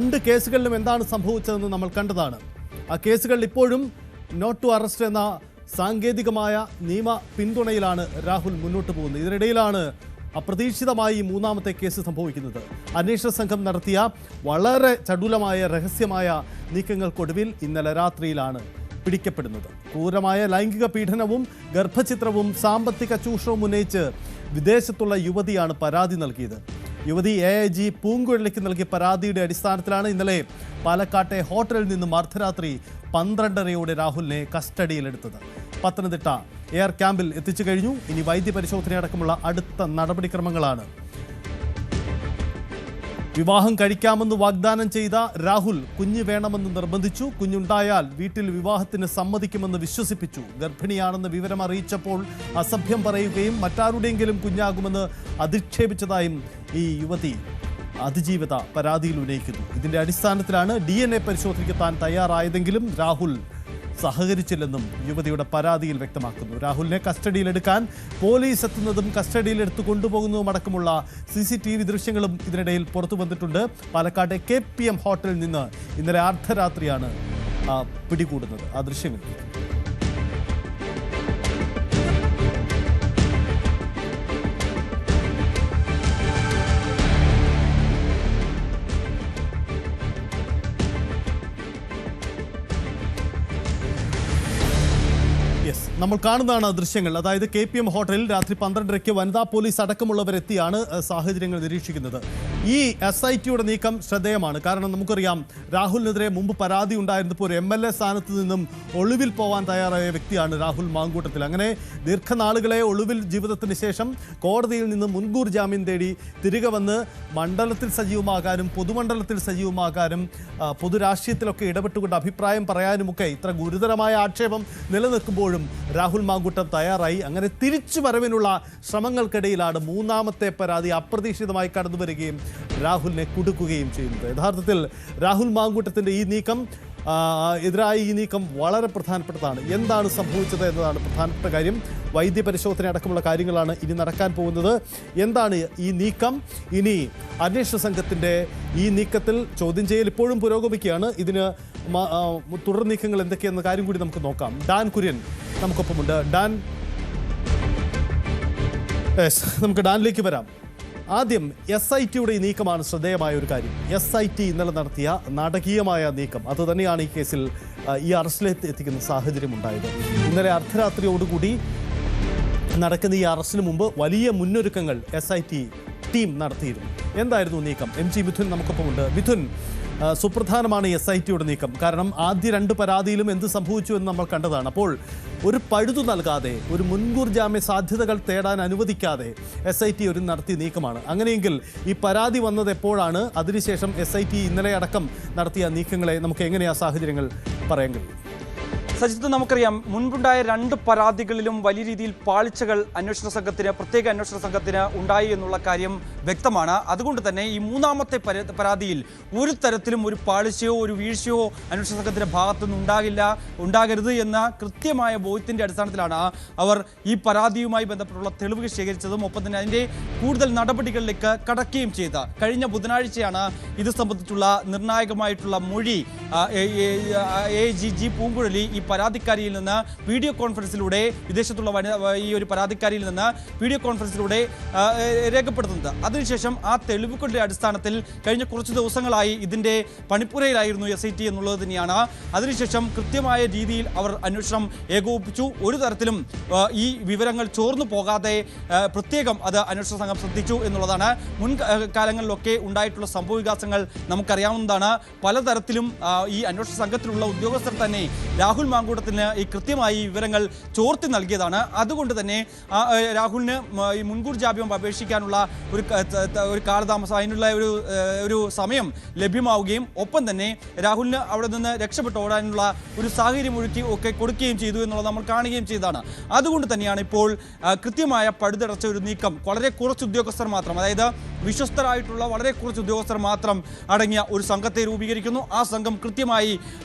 രണ്ട് കേസുകളിലും എന്താണ് സംഭവിച്ചതെന്ന് നമ്മൾ കണ്ടതാണ്. ആ കേസുകളിൽ ഇപ്പോഴും നോട്ട് ടു അറസ്റ്റ് എന്ന സാങ്കേതികമായ നിയമ പിന്തുണയിലാണ് രാഹുൽ മുന്നോട്ട് പോകുന്നത്. ഇതിനിടയിലാണ് അപ്രതീക്ഷിതമായി മൂന്നാമത്തെ കേസ് സംഭവിക്കുന്നത്. അന്വേഷണ സംഘം നടത്തിയ വളരെ ചടുലമായ രഹസ്യമായ നീക്കങ്ങൾക്കൊടുവിൽ ഇന്നലെ രാത്രിയിലാണ് പിടിക്കപ്പെടുന്നത്. ക്രൂരമായ ലൈംഗിക പീഡനവും ഗർഭചിത്രവും സാമ്പത്തിക ചൂഷണവും ഉന്നയിച്ച് വിദേശത്തുള്ള യുവതിയാണ് പരാതി നൽകിയത്. യുവതി AIG പൂങ്കുഴലിക്ക് നൽകിയ പരാതിയുടെ അടിസ്ഥാനത്തിലാണ് ഇന്നലെ പാലക്കാട്ടെ ഹോട്ടലിൽ നിന്നും അർദ്ധരാത്രി 12:30 രാഹുലിനെ കസ്റ്റഡിയിലെടുത്തത്. പത്തനംതിട്ട എയർ ക്യാമ്പിൽ എത്തിച്ചു കഴിഞ്ഞു. ഇനി വൈദ്യപരിശോധനയടക്കമുള്ള അടുത്ത നടപടിക്രമങ്ങളാണ്. വിവാഹം കഴിക്കാമെന്ന് വാഗ്ദാനം ചെയ്ത രാഹുൽ കുഞ്ഞ് വേണമെന്ന് നിർബന്ധിച്ചു. കുഞ്ഞുണ്ടായാൽ വീട്ടിൽ വിവാഹത്തിന് സമ്മതിക്കുമെന്ന് വിശ്വസിപ്പിച്ചു. ഗർഭിണിയാണെന്ന് വിവരം അറിയിച്ചപ്പോൾ അസഭ്യം പറയുകയും മറ്റാരുടെയെങ്കിലും കുഞ്ഞാകുമെന്ന് അധിക്ഷേപിച്ചതായും ഈ യുവതി അതിജീവിത പരാതിയിൽ ഉന്നയിക്കുന്നു. ഇതിന്റെ അടിസ്ഥാനത്തിലാണ് DNA പരിശോധനയ്ക്ക് താൻ തയ്യാറായതെങ്കിലും രാഹുൽ സഹകരിച്ചില്ലെന്നും യുവതിയുടെ പരാതിയിൽ വ്യക്തമാക്കുന്നു. രാഹുലിനെ കസ്റ്റഡിയിലെടുക്കാൻ പോലീസ് എത്തുന്നതും കസ്റ്റഡിയിലെടുത്തു കൊണ്ടുപോകുന്നതും അടക്കമുള്ള CCTV ദൃശ്യങ്ങളും ഇതിനിടയിൽ പുറത്തു വന്നിട്ടുണ്ട്. പാലക്കാട്ടെ KPM ഹോട്ടലിൽ നിന്ന് ഇന്നലെ അർദ്ധരാത്രിയാണ് പിടികൂടുന്നത്. ആ ദൃശ്യങ്ങൾ നമ്മൾ കാണുന്നതാണ് ദൃശ്യങ്ങൾ. അതായത് KPM ഹോട്ടലിൽ രാത്രി 12:30 വനിതാ പോലീസ് അടക്കമുള്ളവരെത്തിയാണ് സാഹചര്യങ്ങൾ നിരീക്ഷിക്കുന്നത്. ഈ SITയുടെ നീക്കം ശ്രദ്ധേയമാണ്. കാരണം നമുക്കറിയാം, രാഹുലിനെതിരെ മുമ്പ് പരാതി ഉണ്ടായിരുന്നപ്പോൾ ഒരു MLA സ്ഥാനത്ത് നിന്നും ഒളിവിൽ പോവാൻ തയ്യാറായ വ്യക്തിയാണ് രാഹുൽ മാങ്കൂട്ടത്തിൽ. അങ്ങനെ ദീർഘനാളുകളെ ഒളിവിൽ ജീവിതത്തിന് ശേഷം കോടതിയിൽ നിന്ന് മുൻകൂർ ജാമ്യം തേടി തിരികെ വന്ന് മണ്ഡലത്തിൽ സജീവമാകാനും പൊതുമണ്ഡലത്തിൽ സജീവമാകാനും പൊതുരാഷ്ട്രീയത്തിലൊക്കെ ഇടപെട്ടുകൊണ്ട് അഭിപ്രായം പറയാനുമൊക്കെ ഇത്ര ഗുരുതരമായ ആക്ഷേപം നിലനിൽക്കുമ്പോഴും രാഹുൽ മാങ്കൂട്ടം തയ്യാറായി. അങ്ങനെ തിരിച്ചു വരവിനുള്ള ശ്രമങ്ങൾക്കിടയിലാണ് മൂന്നാമത്തെ പരാതി അപ്രതീക്ഷിതമായി കടന്നു വരികയും രാഹുലിനെ കുടുക്കുകയും ചെയ്യുന്നത്. യഥാർത്ഥത്തിൽ രാഹുൽ മാങ്കൂട്ടത്തിൻ്റെ ഈ നീക്കം എതിരായി ഈ നീക്കം വളരെ പ്രധാനപ്പെട്ടതാണ്. എന്താണ് സംഭവിച്ചത് എന്നതാണ് പ്രധാനപ്പെട്ട കാര്യം. വൈദ്യപരിശോധന അടക്കമുള്ള കാര്യങ്ങളാണ് ഇനി നടക്കാൻ പോകുന്നത്. എന്താണ് ഈ നീക്കം? ഇനി അന്വേഷണ സംഘത്തിൻ്റെ ഈ നീക്കത്തിൽ ചോദ്യം ചെയ്യൽ ഇപ്പോഴും പുരോഗമിക്കുകയാണ്. ഇതിന് തുടർ നീക്കങ്ങൾ എന്തൊക്കെയെന്ന കാര്യം കൂടി നമുക്ക് നോക്കാം. ഡാൻ കുര്യൻ നമുക്കൊപ്പമുണ്ട്. ഡാൻ, നമുക്ക് ഡാനിലേക്ക് വരാം. ആദ്യം SITയുടെ ഈ നീക്കമാണ് ശ്രദ്ധേയമായ ഒരു കാര്യം. SIT ഇന്നലെ നടത്തിയ നാടകീയമായ നീക്കം അത് തന്നെയാണ് ഈ കേസിൽ ഈ അറസ്റ്റിലേക്ക് എത്തിക്കുന്ന സാഹചര്യം ഉണ്ടായത്. ഇന്നലെ അർദ്ധരാത്രിയോടുകൂടി നടക്കുന്ന ഈ അറസ്റ്റിന് മുമ്പ് വലിയ മുന്നൊരുക്കങ്ങൾ SIT ടീം നടത്തിയിരുന്നു. എന്തായിരുന്നു നീക്കം? MG മിഥുൻ നമുക്കൊപ്പമുണ്ട്. മിഥുൻ, സുപ്രധാനമാണ് SITയുടെ നീക്കം. കാരണം ആദ്യ 2 പരാതിയിലും എന്ത് സംഭവിച്ചു എന്ന് നമ്മൾ കണ്ടതാണ്. അപ്പോൾ ഒരു പഴുതു നൽകാതെ, ഒരു മുൻകൂർ ജാമ്യ സാധ്യതകൾ തേടാൻ അനുവദിക്കാതെ SIT ഒരു നടത്തിയ നീക്കമാണ്. അങ്ങനെയെങ്കിൽ ഈ പരാതി വന്നത് എപ്പോഴാണ്? അതിനുശേഷം SIT ഇന്നലെ അടക്കം നടത്തിയ നീക്കങ്ങളെ നമുക്ക് എങ്ങനെയാ സാഹചര്യങ്ങൾ പറയാൻ കഴിയും? സജിത്ത്, നമുക്കറിയാം, മുൻപുണ്ടായ 2 പരാതികളിലും വലിയ രീതിയിൽ പാളിച്ചകൾ പ്രത്യേക അന്വേഷണ സംഘത്തിന് ഉണ്ടായി എന്നുള്ള കാര്യം വ്യക്തമാണ്. അതുകൊണ്ട് തന്നെ ഈ മൂന്നാമത്തെ പരാതിയിൽ ഒരു തരത്തിലും ഒരു പാളിച്ചയോ ഒരു വീഴ്ചയോ അന്വേഷണ സംഘത്തിന്റെ ഭാഗത്തുനിന്ന് ഉണ്ടാകരുത് എന്ന കൃത്യമായ ബോധ്യത്തിന്റെ അടിസ്ഥാനത്തിലാണ് അവർ ഈ പരാതിയുമായി ബന്ധപ്പെട്ടുള്ള തെളിവുകൾ ശേഖരിച്ചതും ഒപ്പം തന്നെ അതിൻ്റെ കൂടുതൽ നടപടികളിലേക്ക് കടക്കുകയും ചെയ്ത. കഴിഞ്ഞ ബുധനാഴ്ചയാണ് ഇത് സംബന്ധിച്ചുള്ള നിർണായകമായിട്ടുള്ള മൊഴി AIG പൂങ്കുഴലി ഈ പരാതിക്കാരിയിൽ നിന്ന് വീഡിയോ കോൺഫറൻസിലൂടെ, വിദേശത്തുള്ള ഈ ഒരു പരാതിക്കാരിയിൽ നിന്ന് വീഡിയോ കോൺഫറൻസിലൂടെ രേഖപ്പെടുത്തുന്നത്. അതിനുശേഷം ആ തെളിവുകളുടെ അടിസ്ഥാനത്തിൽ കഴിഞ്ഞ കുറച്ച് ദിവസങ്ങളായി ഇതിൻ്റെ പണിപ്പുരയിലായിരുന്നു SIT എന്നുള്ളത് തന്നെയാണ്. അതിനുശേഷം കൃത്യമായ രീതിയിൽ അവർ അന്വേഷണം ഏകോപിപ്പിച്ചു. ഒരു തരത്തിലും ഈ വിവരങ്ങൾ ചോർന്നു പോകാതെ പ്രത്യേകം അത് അന്വേഷണ സംഘം ശ്രദ്ധിച്ചു എന്നുള്ളതാണ്. മുൻകാലങ്ങളിലൊക്കെ ഉണ്ടായിട്ടുള്ള സംഭവവികാസങ്ങൾ നമുക്കറിയാവുന്നതാണ്. പലതരത്തിലും ഈ അന്വേഷണ സംഘത്തിലുള്ള ഉദ്യോഗസ്ഥർ തന്നെ രാഹുൽ മാങ്കൂട്ടത്തിന് ഈ കൃത്യമായി വിവരങ്ങൾ ചോർത്തി നൽകിയതാണ്. അതുകൊണ്ട് തന്നെ രാഹുലിന് ഈ മുൻകൂർ ജാമ്യം അപേക്ഷിക്കാനുള്ള ഒരു കാലതാമസം, അതിനുള്ള ഒരു സമയം ലഭ്യമാവുകയും ഒപ്പം തന്നെ രാഹുലിന് അവിടെ നിന്ന് രക്ഷപ്പെട്ട് ഓടാനുള്ള ഒരു സാഹചര്യം ഒക്കെ കൊടുക്കുകയും ചെയ്തു എന്നുള്ളത് നമ്മൾ കാണുകയും ചെയ്തതാണ്. അതുകൊണ്ട് തന്നെയാണ് ഇപ്പോൾ കൃത്യമായ പഴുതടച്ച ഒരു നീക്കം. വളരെ കുറച്ച് ഉദ്യോഗസ്ഥർ മാത്രം, അതായത് വിശ്വസ്തരായിട്ടുള്ള വളരെ കുറച്ച് ഉദ്യോഗസ്ഥർ മാത്രം അടങ്ങിയ ഒരു സംഘത്തെ രൂപീകരിക്കുന്നു. ആ സംഘം കൃത്യമായി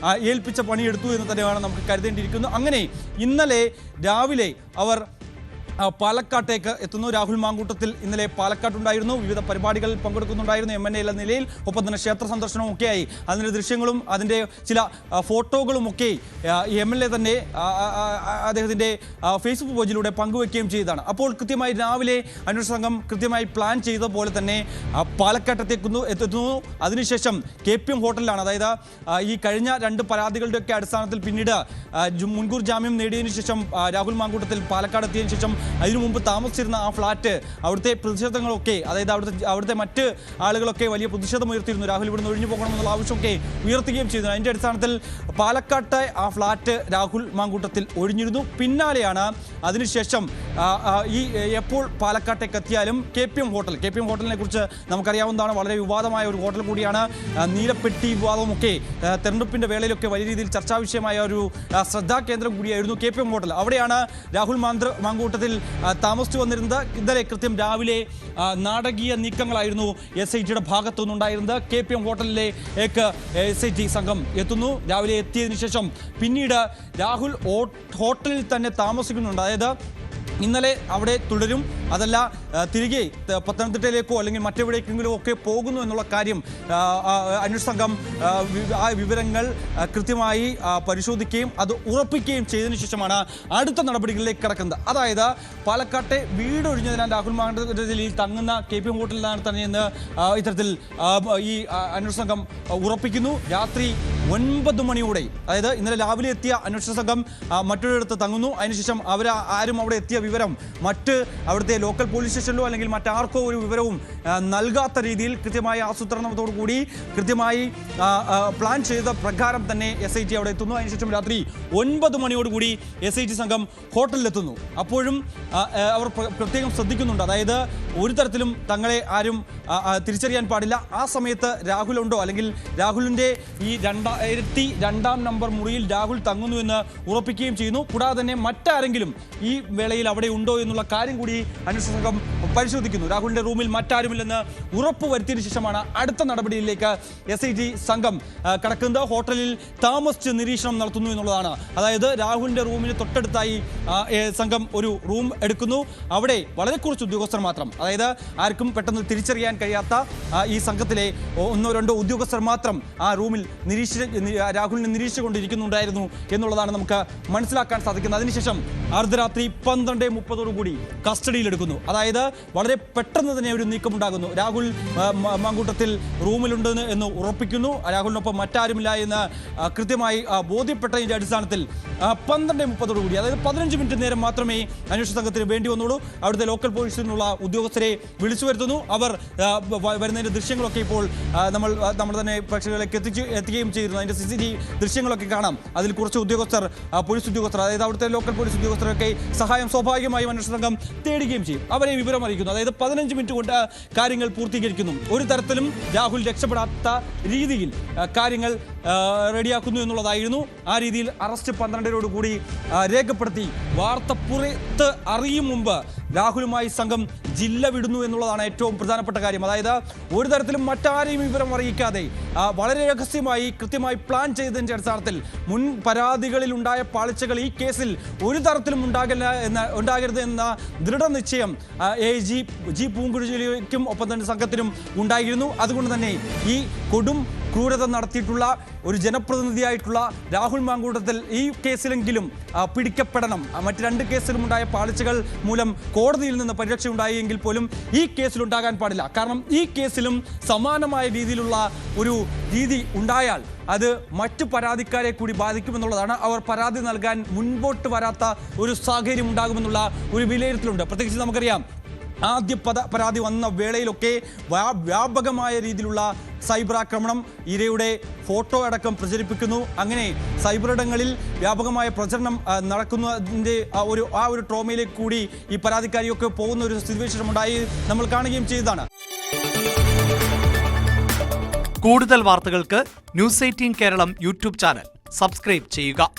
ഏൽപ്പിച്ച പണിയെടുത്തു എന്ന് തന്നെയാണ് നമുക്ക് കരുതേണ്ടിയിരിക്കുന്നു. അങ്ങനെ ഇന്നലെ രാവിലെ അവർ പാലക്കാട്ടേക്ക് എത്തുന്നു. രാഹുൽ മാങ്കൂട്ടത്തിൽ ഇന്നലെ പാലക്കാട്ടുണ്ടായിരുന്നു, വിവിധ പരിപാടികളിൽ പങ്കെടുക്കുന്നുണ്ടായിരുന്നു MNA എന്ന നിലയിൽ. ഒപ്പം തന്നെ ക്ഷേത്ര സന്ദർശനവും ഒക്കെയായി. അതിൻ്റെ ദൃശ്യങ്ങളും അതിൻ്റെ ചില ഫോട്ടോകളും ഒക്കെ MLA തന്നെ അദ്ദേഹത്തിൻ്റെ ഫേസ്ബുക്ക് പേജിലൂടെ പങ്കുവയ്ക്കുകയും ചെയ്തതാണ്. അപ്പോൾ കൃത്യമായി രാവിലെ അന്വേഷണ സംഘം കൃത്യമായി പ്ലാൻ ചെയ്ത പോലെ തന്നെ പാലക്കാട്ടത്തെത്തുന്നു. അതിനുശേഷം KPM ഹോട്ടലിലാണ്, അതായത് ഈ കഴിഞ്ഞ 2 പരാതികളുടെയൊക്കെ അടിസ്ഥാനത്തിൽ പിന്നീട് മുൻകൂർ ജാമ്യം നേടിയതിനു ശേഷം രാഹുൽ മാങ്കൂട്ടത്തിൽ പാലക്കാട് എത്തിയതിനു ശേഷം അതിനു മുമ്പ് താമസിച്ചിരുന്ന ആ ഫ്ലാറ്റ്, അവിടുത്തെ പ്രതിഷേധങ്ങളൊക്കെ, അതായത് അവിടുത്തെ മറ്റ് ആളുകളൊക്കെ വലിയ പ്രതിഷേധം ഉയർത്തിയിരുന്നു. രാഹുൽ ഇവിടുന്ന് ഒഴിഞ്ഞു പോകണമെന്നുള്ള ആവശ്യമൊക്കെ ഉയർത്തുകയും ചെയ്തു. അതിൻ്റെ അടിസ്ഥാനത്തിൽ പാലക്കാട്ടെ ആ ഫ്ലാറ്റ് രാഹുൽ മാങ്കൂട്ടത്തിൽ ഒഴിഞ്ഞിരുന്നു. പിന്നാലെയാണ് അതിനുശേഷം എപ്പോൾ പാലക്കാട്ടേക്ക് എത്തിയാലും KPM ഹോട്ടലിനെ കുറിച്ച് നമുക്കറിയാവുന്നതാണ്. വളരെ വിവാദമായ ഒരു ഹോട്ടൽ കൂടിയാണ്. നീലപ്പെട്ടി വിവാദമൊക്കെ തെരഞ്ഞെടുപ്പിൻ്റെ വേളയിലൊക്കെ വലിയ രീതിയിൽ ചർച്ചാ വിഷയമായ ഒരു ശ്രദ്ധാകേന്ദ്രം കൂടിയായിരുന്നു KPM ഹോട്ടൽ. അവിടെയാണ് രാഹുൽ മാങ്കൂട്ടത്തിൽ താമസിച്ചു വന്നിരുന്നത്. ഇന്നലെ കൃത്യം രാവിലെ നാടകീയ നീക്കങ്ങളായിരുന്നു SITയുടെ ഭാഗത്തു നിന്നുണ്ടായിരുന്നത്. KPM ഹോട്ടലിലേക്ക് SIT സംഘം എത്തുന്നു. രാവിലെ എത്തിയതിനു ശേഷം പിന്നീട് രാഹുൽ ഹോട്ടലിൽ തന്നെ താമസിക്കുന്നുണ്ട്. അതായത് ഇന്നലെ അവിടെ തുടരും, അതല്ല തിരികെ പത്തനംതിട്ടയിലേക്കോ അല്ലെങ്കിൽ മറ്റെവിടേക്കെങ്കിലും ഒക്കെ പോകുന്നു എന്നുള്ള കാര്യം അന്വേഷണ സംഘം ആ വിവരങ്ങൾ കൃത്യമായി പരിശോധിക്കുകയും അത് ഉറപ്പിക്കുകയും ചെയ്തതിനു ശേഷമാണ് അടുത്ത നടപടികളിലേക്ക് കടക്കുന്നത്. അതായത് പാലക്കാട്ടെ വീട് ഒഴിഞ്ഞതിനാൽ രാഹുൽ മാങ്കൂട്ടത്തിൽ തങ്ങുന്ന KPM ഹോട്ടലിലാണ് തന്നെയെന്ന് ഇത്തരത്തിൽ ഈ അന്വേഷണ സംഘം ഉറപ്പിക്കുന്നു. രാത്രി 9 മണിയോടെ, അതായത് ഇന്നലെ രാവിലെ എത്തിയ അന്വേഷണ സംഘം മറ്റൊരിടത്ത് തങ്ങുന്നു. അതിനുശേഷം ആരും അവിടെ എത്തിയ വിവരം അവിടുത്തെ ലോക്കൽ പോലീസ് സ്റ്റേഷനിലോ അല്ലെങ്കിൽ മറ്റാർക്കോ ഒരു വിവരവും നൽകാത്ത രീതിയിൽ കൃത്യമായ ആസൂത്രണത്തോടു കൂടി കൃത്യമായി പ്ലാൻ ചെയ്ത പ്രകാരം തന്നെ SIT അവിടെ എത്തുന്നു. അതിനുശേഷം രാത്രി 9 മണിയോടുകൂടി SIT സംഘം ഹോട്ടലിലെത്തുന്നു. അപ്പോഴും അവർ പ്രത്യേകം ശ്രദ്ധിക്കുന്നുണ്ട്, അതായത് ഒരു തരത്തിലും തങ്ങളെ ആരും തിരിച്ചറിയാൻ പാടില്ല. ആ സമയത്ത് രാഹുലുണ്ടോ അല്ലെങ്കിൽ രാഹുലിൻ്റെ ഈ 202 നമ്പർ മുറിയിൽ രാഹുൽ തങ്ങുന്നു എന്ന് ഉറപ്പിക്കുകയും ചെയ്യുന്നു. കൂടാതെ തന്നെ മറ്റാരെങ്കിലും ഈ വേളയിൽ അവിടെ ഉണ്ടോ എന്നുള്ള കാര്യം കൂടി അന്വേഷണ സംഘം പരിശോധിക്കുന്നു. രാഹുലിന്റെ റൂമിൽ മറ്റാരുമില്ലെന്ന് ഉറപ്പ് വരുത്തിയതിനു ശേഷമാണ് അടുത്ത നടപടിയിലേക്ക് SIT സംഘം കടക്കുന്നത്. ഹോട്ടലിൽ താമസിച്ച് നിരീക്ഷണം നടത്തുന്നു എന്നുള്ളതാണ്. അതായത് രാഹുലിന്റെ റൂമിന് തൊട്ടടുത്തായി സംഘം ഒരു റൂം എടുക്കുന്നു. അവിടെ വളരെ കുറച്ച് ഉദ്യോഗസ്ഥർ മാത്രം, അതായത് ആർക്കും പെട്ടെന്ന് തിരിച്ചറിയാൻ കഴിയാത്ത ഈ സംഘത്തിലെ 1-2 ഉദ്യോഗസ്ഥർ മാത്രം ആ റൂമിൽ രാഹുലിനെ നിരീക്ഷിച്ചുകൊണ്ടിരിക്കുന്നുണ്ടായിരുന്നു എന്നുള്ളതാണ് നമുക്ക് മനസ്സിലാക്കാൻ സാധിക്കുന്നത്. അതിനുശേഷം അർദ്ധരാത്രി 12:30 കസ്റ്റഡിയിലെടുക്കുന്നു. അതായത് വളരെ പെട്ടെന്ന് തന്നെ ഒരു നീക്കമുണ്ടാകുന്നു. രാഹുൽ മാങ്കൂട്ടത്തിൽ റൂമിലുണ്ടെന്ന് എന്ന് ഉറപ്പിക്കുന്നു. രാഹുലിനൊപ്പം മറ്റാരുമില്ല എന്ന് കൃത്യമായി ബോധ്യപ്പെട്ടതിൻ്റെ അടിസ്ഥാനത്തിൽ 12:30 അതായത് 15 മിനിറ്റ് നേരം മാത്രമേ അന്വേഷണ സംഘത്തിന് വേണ്ടി വന്നുള്ളൂ. അവിടുത്തെ ലോക്കൽ പോലീസിൽ നിന്നുള്ള ഉദ്യോഗസ്ഥരെ വിളിച്ചു വരുത്തുന്നു. അവർ വരുന്നതിൻ്റെ ദൃശ്യങ്ങളൊക്കെ ഇപ്പോൾ നമ്മൾ തന്നെ പ്രേക്ഷകരിലേക്ക് എത്തിക്കുകയും ചെയ്തിരുന്നു. അതിൻ്റെ CCTV ദൃശ്യങ്ങളൊക്കെ കാണാം. അതിൽ കുറച്ച് പോലീസ് ഉദ്യോഗസ്ഥർ, അതായത് അവിടുത്തെ ലോക്കൽ പോലീസ് ഉദ്യോഗസ്ഥരൊക്കെ സഹായം സ്വാഭാവികമായും അന്വേഷണ സംഘം തേടുകയും ചെയ്യും. അവരെ വിവരം അറിയിക്കുന്നു. അതായത് 15 മിനിറ്റ് കൊണ്ട് കാര്യങ്ങൾ പൂർത്തീകരിക്കുന്നു. ഒരു തരത്തിലും രാഹുൽ രക്ഷപ്പെടാത്ത രീതിയിൽ കാര്യങ്ങൾ റെഡിയാക്കുന്നു എന്നുള്ളതായിരുന്നു. ആ രീതിയിൽ അറസ്റ്റ് 12:00 രേഖപ്പെടുത്തി വാർത്ത പുറത്ത് അറിയും മുമ്പ് രാഹുലുമായി സംഘം ജില്ല വിടുന്നു എന്നുള്ളതാണ് ഏറ്റവും പ്രധാനപ്പെട്ട കാര്യം. അതായത് ഒരു തരത്തിലും മറ്റാരെയും വിവരം അറിയിക്കാതെ വളരെ രഹസ്യമായി കൃത്യമായി പ്ലാൻ ചെയ്തതിൻ്റെ അടിസ്ഥാനത്തിൽ മുൻ പരാതികളിൽ ഉണ്ടായ പാളിച്ചകൾ ഈ കേസിൽ ഒരു തരത്തിലും ഉണ്ടാകരുത് എന്ന ദൃഢനിശ്ചയം AG പൂങ്കുഴലിക്കും ഒപ്പം തന്നെ സംഘത്തിനും ഉണ്ടായിരുന്നു. അതുകൊണ്ട് തന്നെ ഈ കൊടും ക്രൂരത നടത്തിയിട്ടുള്ള ഒരു ജനപ്രതിനിധിയായിട്ടുള്ള രാഹുൽ മാങ്കൂട്ടത്തിൽ ഈ കേസിലെങ്കിലും പിടിക്കപ്പെടണം. മറ്റ് 2 കേസിലും ഉണ്ടായ പാളിച്ചകൾ മൂലം കോടതിയിൽ നിന്ന് പരിരക്ഷ ഉണ്ടായെങ്കിൽ പോലും ഈ കേസിലുണ്ടാകാൻ പാടില്ല. കാരണം ഈ കേസിലും സമാനമായ രീതിയിലുള്ള ഒരു രീതി ഉണ്ടായാൽ അത് മറ്റു പരാതിക്കാരെ കൂടി ബാധിക്കുമെന്നുള്ളതാണ്. അവർ പരാതി നൽകാൻ മുൻപോട്ട് വരാത്ത ഒരു സാഹചര്യം ഉണ്ടാകുമെന്നുള്ള ഒരു വിലയിരുത്തലുണ്ട്. പ്രത്യേകിച്ച് നമുക്കറിയാം, ആദ്യ പരാതി വന്ന വേളയിലൊക്കെ വ്യാപകമായ രീതിയിലുള്ള സൈബർ ആക്രമണം, ഇരയുടെ ഫോട്ടോ അടക്കം പ്രചരിപ്പിക്കുന്നു. അങ്ങനെ സൈബർ ഇടങ്ങളിൽ വ്യാപകമായ പ്രചരണം നടക്കുന്നതിൻ്റെ ആ ഒരു ട്രോമയിലേക്ക് കൂടി ഈ പരാതിക്കാരിയൊക്കെ പോകുന്ന ഒരു സ്ഥിതിവിശേഷം ഉണ്ടായി നമ്മൾ കാണുകയും ചെയ്തതാണ്. കൂടുതൽ വാർത്തകൾക്ക് News 18 Keralam YouTube channel subscribe ചെയ്യുക.